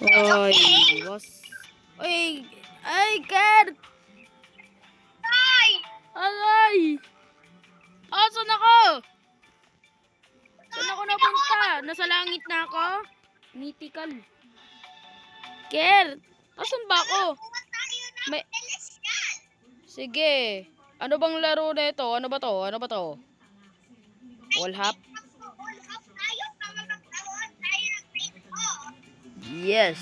Oy, was... Oy, ay, Ker! Ay! Alay! Saan ako? Saan ako napunta? Nasa langit na ako? Mythical. Ker! Asan ba ako? Kuha tayo ng May... celestial. Sige. Ano bang laro na ito? Ano ba to? Ano ba to? Wall hop? All up tayo para magkaroon tayo ng rainbow. Yes.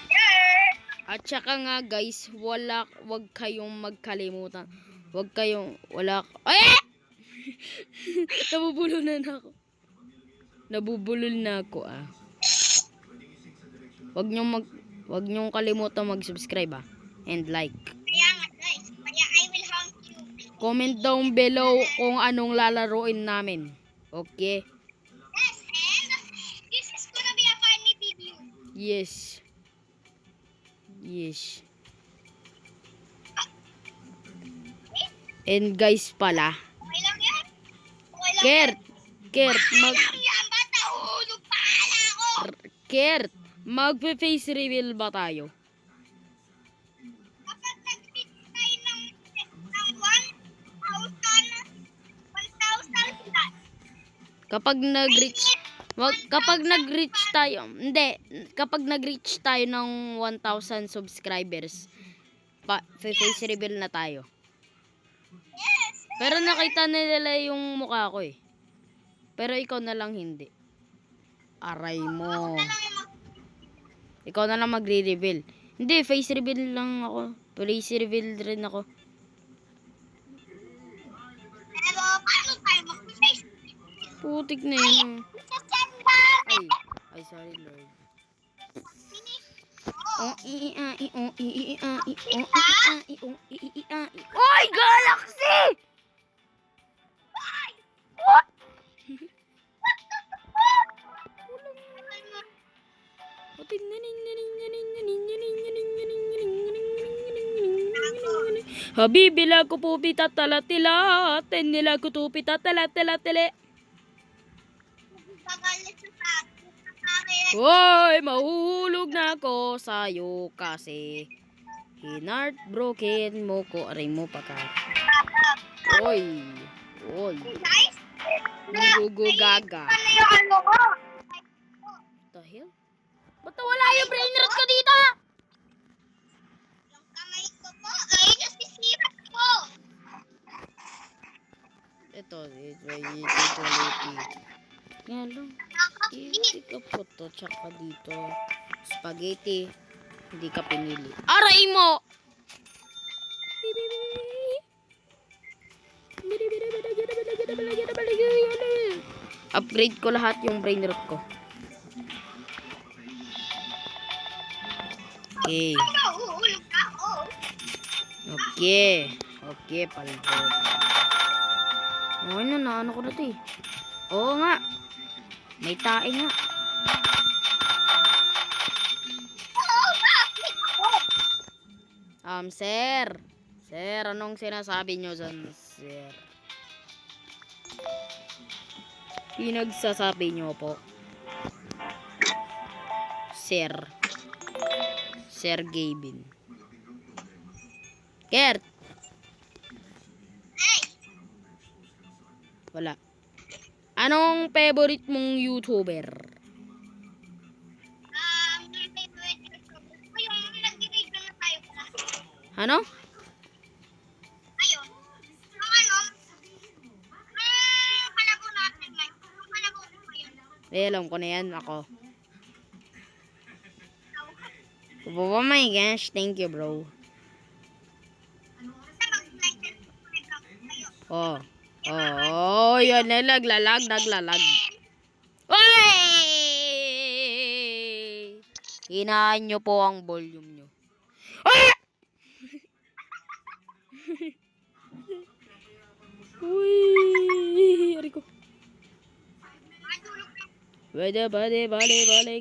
Sir! At saka nga guys, wag kayong magkalimutan. Ay! Nabubulol na ako. Nabubulol na ako Wag niyong kalimutan mag-subscribe and like. Kaya nga guys, kaya I will hunt you. Comment down below kung anong lalaroin namin. Okay? Yes, and this is gonna be a funny video. Yes. Yes. And guys pala, Okay lang yan? Okay lang Kert, Kert, Okay lang yan, ba't nahulog pa ala ako? Kert, magpe-face reveal ba tayo? Kapag nag-reach tayo ng 1,000 plus. Kapag nag-reach tayo, hindi, kapag nag-reach tayo ng 1,000 subscribers, face reveal na tayo. Yes. Pero nakita nila yung mukha ko Pero ikaw na lang hindi. Aray mo. Ikaw na lang magre-reveal. Hindi, face reveal lang ako. Face reveal rin ako. Pero paano tayo mag-face? Putik na yun. Ay, sorry Lord. Oy, Galaxy! What? Habibi la ko po pitatalatila, tenila ko to pitatalatila. Hoy, mahuhulog na ako sa'yo kasi heartbroken mo ko. Aray mo pa ka. Oy. Guys, Gugu gaga. ano yung ano ko? The hell? Ba't wala yung brain rot ko dito? Yung kamay ko po ay nasisira ko. Ito ulit. Nga lang. Nakakit. Hindi ka po to, tsaka dito. Spaghetti. Hindi ka pinili. Aray mo! Upgrade ko lahat yung brain rot ko. Okay. Mahuhulog ako. Okay, paldo. Okay na, ano ko na ito Oo nga. May tae nga. Oo, bakit ako? Sir. Sir, anong sinasabi nyo dyan, sir? Pinagsasabi nyo po. Sir. Sir Gavin. Kert. Wala. Anong favorite mong YouTuber? Yung favorite YouTuber ko, yung nag-review na tayo pala. Ano? Ayun. Yung ano, kalabo natin ngayon. Yung kalabo ko yun. Alam ko na yan. Ako. Oh my gosh. Thank you, bro. Basta mag-license ko kayo. Oh, yun. Naglalag. Oy! Hinaan nyo po ang volume nyo. Ah! Uy! Ari ko. Bale,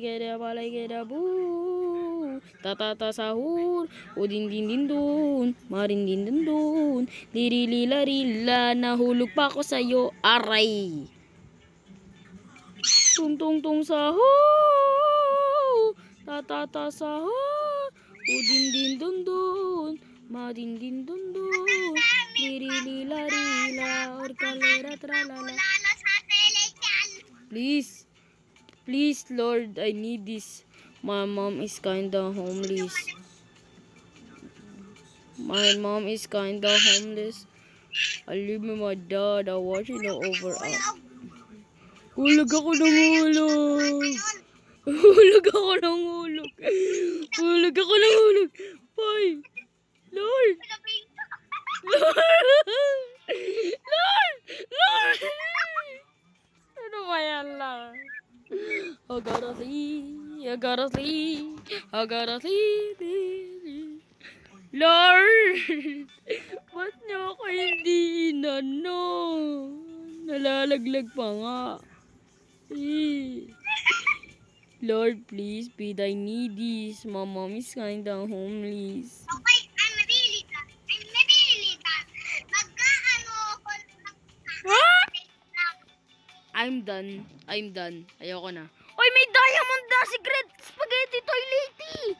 geda, boo. Tatata sahur. Udin din din dun. Marin din din dun. Dirilila. Nahulog pa ako sa'yo. Aray. Tung sahur. Tatatasahan. Udin din dun dun. Madin din dun dun. Lirilarila. Orkalera tralala. Wala na satellite yan. Please. Please, Lord, I need this. My mom is kinda homeless. My mom is kinda homeless. I live with my dad. I watch it over up. Hulog ako ng hulog. Hulog ako ng hulog. Hulog ako ng hulog. Boy. Lord. Lord. Lord. Lord. Ano ba yan lang? I gotta see. I gotta see. I gotta see. Lord. Ba't niyo ako hindi inano? Nalalaglag pa nga. Lord, please be thy needy. My mom is kinda homeless. Okay, I'm really done. Magkaano ako I'm done. Ayoko na. Oy, may diamond na secret spaghetti toilety.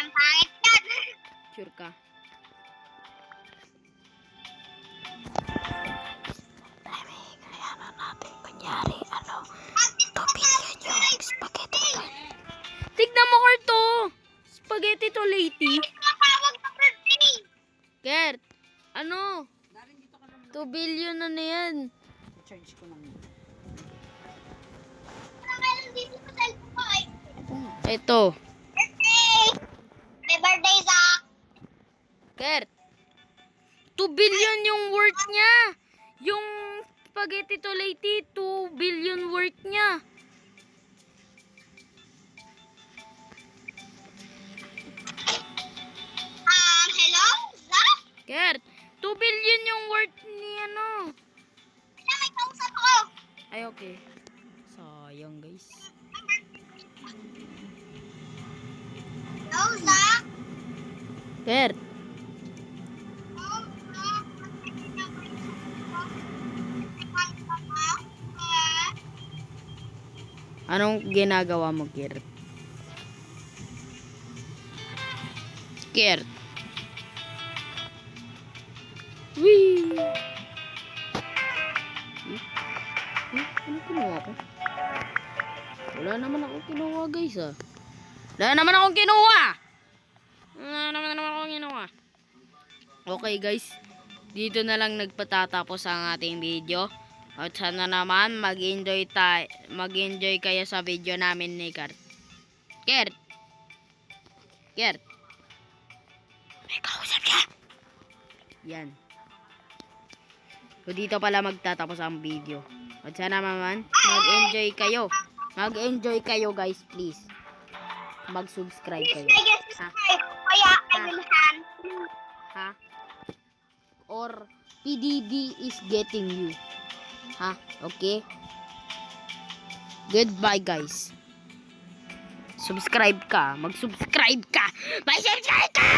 ang pangit yan. Sure ka? Kaya na natin kunyari, tubilyan yung spaghetti toilety. Tignan mo, Karto! Spaghetti toilety. Matawag na birthday. Gert, 2 billion na yan. Meron dito sa cellphone ko eh. Ito. Birthday! Happy birthday, Zach! Gert, 2 billion yung worth niya. Yung spaghetti toilety, 2 billion worth niya. Hello, Zach? Gert, 2 billion yung worth ni May kausap ako. Ay, okay. Sayang, guys. Hello, Zach? Gert, anong ginagawa mo, Gert? Gert. Wee! Ano kinuha ko? Wala naman akong kinuha, guys, ah. Wala naman akong kinuha! Okay, guys. Dito na lang nagpatatapos ang ating video. At sana naman mag-enjoy kayo sa video namin ni Gert. Gert! Gert! May kausap siya! Yan. So, dito pala magtatapos ang video. At sana naman, mag-enjoy kayo. Mag-enjoy kayo, guys, please. Mag-subscribe kayo. Kaya, kailangan. Ha? Or, PDD is getting you. Ha? Okay? Goodbye, guys. Subscribe ka. Mag-subscribe ka. Mag-subscribe ka!